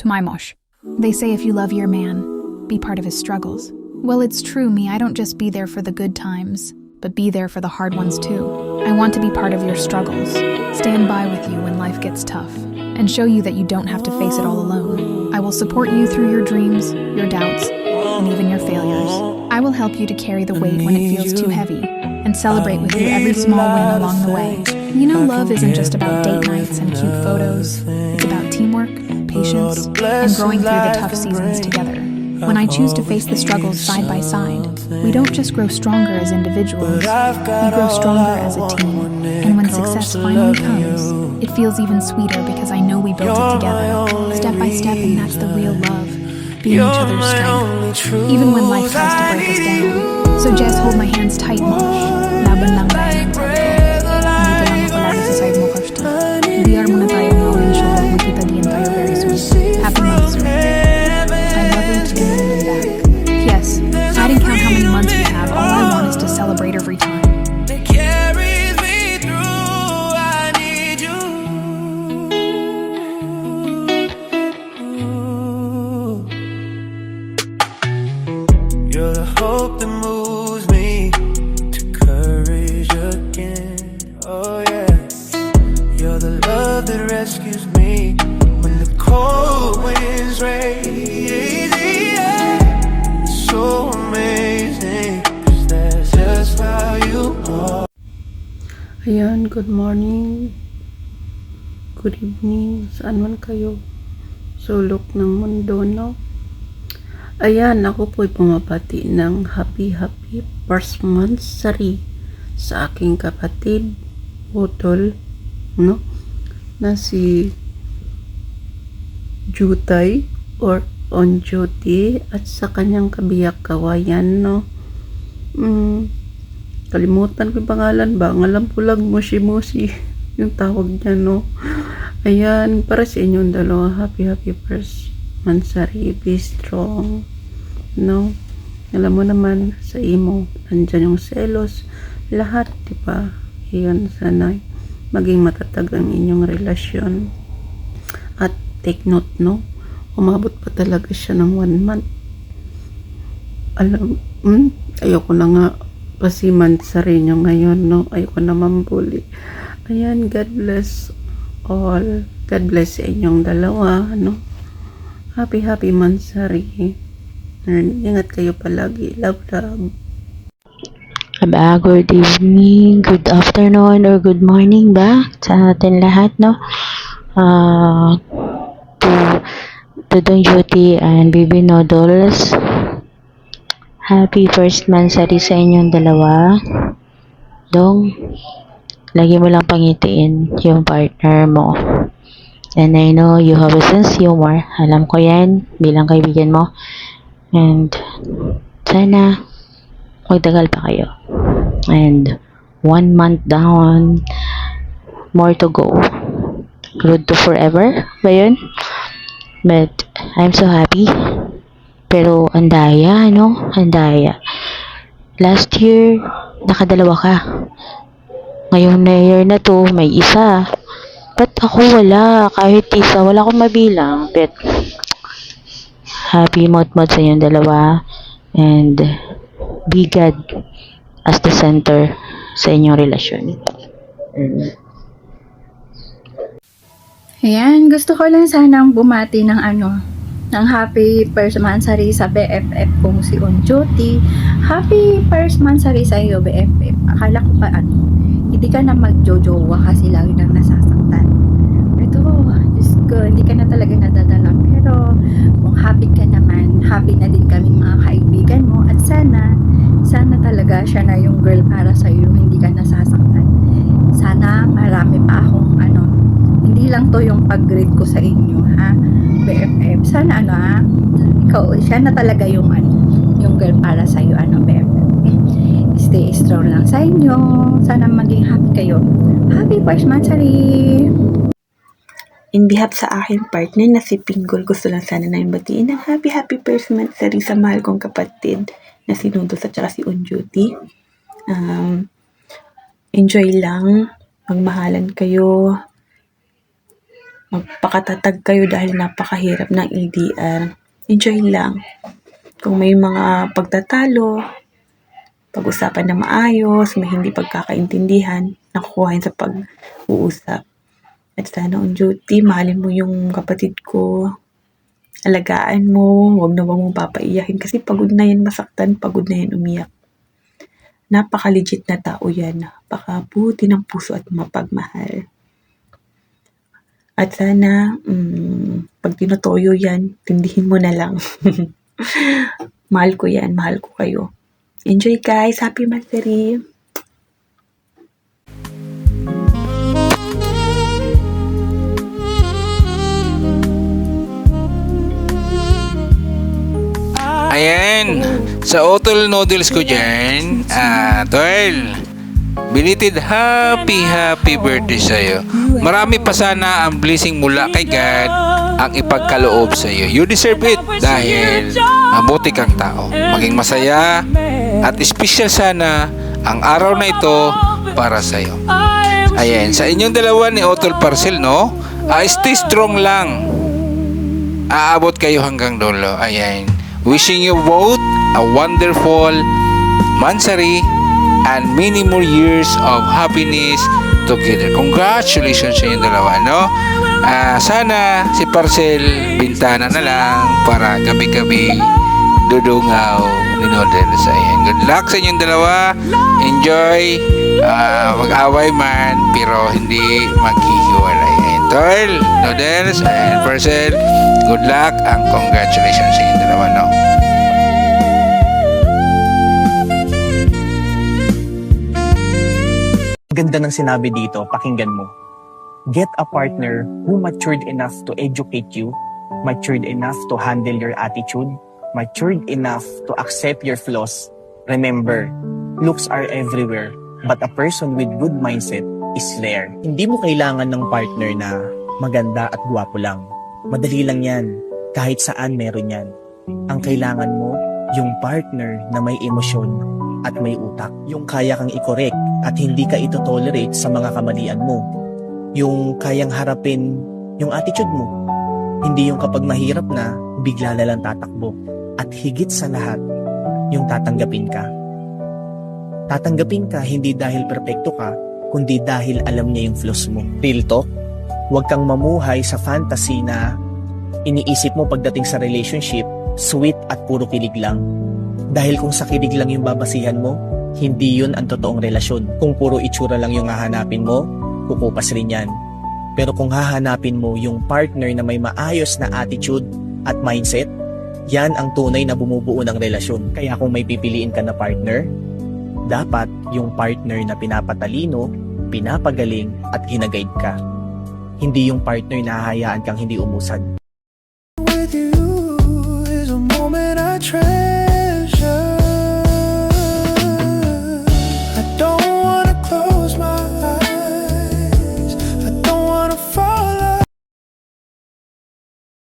To my mosh. They say if you love your man, be part of his struggles. Well, it's true, me. I don't just be there for the good times, but be there for the hard ones too. I want to be part of your struggles, stand by with you when life gets tough, and show you that you don't have to face it all alone. I will support you through your dreams, your doubts, and even your failures. I will help you to carry the weight when it feels too heavy, and celebrate with you every small win along the way. You know, love isn't just about date nights and cute photos. It's about teamwork, patience, and growing through the tough seasons together. When I choose to face the struggles side by side, we don't just grow stronger as individuals, we grow stronger as a team. And when success finally comes, it feels even sweeter because I know we built it together, step by step, and that's the real love, being each other's strength, even when life tries to break us down. So just hold my hands tight, Mosh. Laban lang tayo ng sabi ko. Nandito lang ako lagi sa side mo, Kashta. Biyar mo na tayo ng orange show at magkita diyan tayo very soon. Happy Mother's Day. I love you to the moon and back. Yes, I didn't count how many months we have. All I want is to celebrate every time. That carries me through. I need you. You're the hope that moves me to courage again. Oh yeah. You're the love that rescues me when the cold winds rage. Yeah. It's so amazing 'cause that's just how you are. Ayan, good morning, good evening, saan man kayo sulok ng mundo, no? Ayan, ako po'y pumapati ng happy first monthsary sa aking kapatid, Utol, no? Na si Jutay or on duty at sa kanyang kabiyak kawayan, no? Kalimutan ko yung pangalan ba? Alam ko lang, Mushi yung tawag niya, no? Ayan, para sa inyong dalawa, happy first monthsary, be strong, no? Alam mo naman, sa imo, nandyan yung selos, lahat, diba? Ayan, sana maging matatag ang inyong relasyon. At take note, no? Umabot pa talaga siya ng 1 month. Alam, ayoko na nga kasi monthsary nyo ngayon, no? Ayoko na mambuli. Ayan, God bless all. God bless sa inyong dalawa, no? Happy monthsary. And ingat kayo palagi. Love. Good evening, good afternoon, or good morning ba sa atin lahat, no? To Dong Juti and Baby Noodles, happy first monthsary sa inyong dalawa. Dong, lagi mo lang pangitiin yung partner mo. And I know you have a sense of humor. Alam ko yan bilang kaibigan mo. And sana magtagal pa kayo. And 1 month down, more to go. Road to forever ba yun? But I'm so happy. Pero andaya, no? Andaya. Last year, nakadalawa ka. Ngayong year na to, may isa. But ako wala. Kahit isa, wala akong mabilang. But happy mod sa inyong dalawa. And be God as the center sa inyong relasyon. Ayan, gusto ko lang sanang bumati ng ng happy first monthsary sa BFF kong si Unjuti. Happy first monthsary sa iyo, BFF. Akala ko pa hindi ka na magjojowa kasi lagi nang nasasaktan. Ito, Diyos ko, hindi ka na talaga nadadala. Pero kung happy ka naman, happy na din kaming mga kaibigan mo. At sana talaga siya na yung girl para sa iyo, hindi ka nasasaktan. Sana marami pa akong hindi lang to yung pag-greet ko sa inyo, ha, BFF. Sana ikaw, siya na talaga yung yung girl para sa iyo, BFF. Stay strong lang sa inyo. Sana maging happy kayo. Happy first monthsary! In behalf sa aking partner na si Pinggol, gusto lang sana na yung batiin ng happy first monthsary sa mahal kong kapatid na si Noodles at saka si Unjuti. Enjoy lang, magmahalan kayo, magpakatatag kayo dahil napakahirap ng LDR. Enjoy lang. Kung may mga pagtatalo, pag-usapan na maayos, may hindi pagkakaintindihan, nakukuhain sa pag-uusap. At sana on duty, mahalin mo yung kapatid ko. Alagaan mo, huwag na mong papaiyakin kasi pagod na yan masaktan, pagod na yan umiyak. Napaka-legit na tao yan. Napakabuti ng puso at mapagmahal. At sana, pag tinutoyo yan, tindihin mo na lang. Mahal ko yan, mahal ko kayo. Enjoy guys, happy Mansari! Ayan, sa Otol Noodles ko dyan, Tol, belated happy birthday sa'yo. Marami pa sana ang blessing mula kay God ang ipagkaloob sa'yo. You deserve it dahil mabuti kang tao. Maging masaya at special sana ang araw na ito para sa'yo. Ayan, sa inyong dalawa ni Otol Parcel, no? Stay strong lang. Aabot kayo hanggang dulo. Ayan. Wishing you both a wonderful Mansari and many more years of happiness together. Congratulations sa inyong dalawa, no? Sana si Parcel Bintana na lang para gabi-gabi dudungaw ni Noodles. Ayan. Good luck sa inyong dalawa. Enjoy. Mag-away man pero hindi maghihiwalay. Ayan. Tol, Noodles, and Parcel, good luck and congratulations sa inyong dalawa, no? Ganda ng sinabi dito, pakinggan mo. Get a partner who matured enough to educate you, matured enough to handle your attitude, matured enough to accept your flaws. Remember, looks are everywhere, but a person with good mindset is rare. Hindi mo kailangan ng partner na maganda at gwapo lang. Madali lang yan. Kahit saan meron yan. Ang kailangan mo, yung partner na may emosyon at may utak. Yung kaya kang i-correct at hindi ka ito-tolerate sa mga kamalian mo. Yung kayang harapin yung attitude mo. Hindi yung kapag mahirap na, bigla na lang tatakbo. At higit sa lahat, yung tatanggapin ka. Tatanggapin ka hindi dahil perpekto ka, kundi dahil alam niya yung flaws mo. Real talk, huwag kang mamuhay sa fantasy na iniisip mo pagdating sa relationship, sweet at puro kilig lang. Dahil kung sa kilig lang yung babasihan mo, hindi yun ang totoong relasyon. Kung puro itsura lang yung hahanapin mo, kukupas rin yan. Pero kung hahanapin mo yung partner na may maayos na attitude at mindset, yan ang tunay na bumubuo ng relasyon. Kaya kung may pipiliin ka na partner, dapat yung partner na pinapatalino, pinapagaling at ginaguide ka. Hindi yung partner na hahayaan kang hindi umusad. With you is a moment I treasure.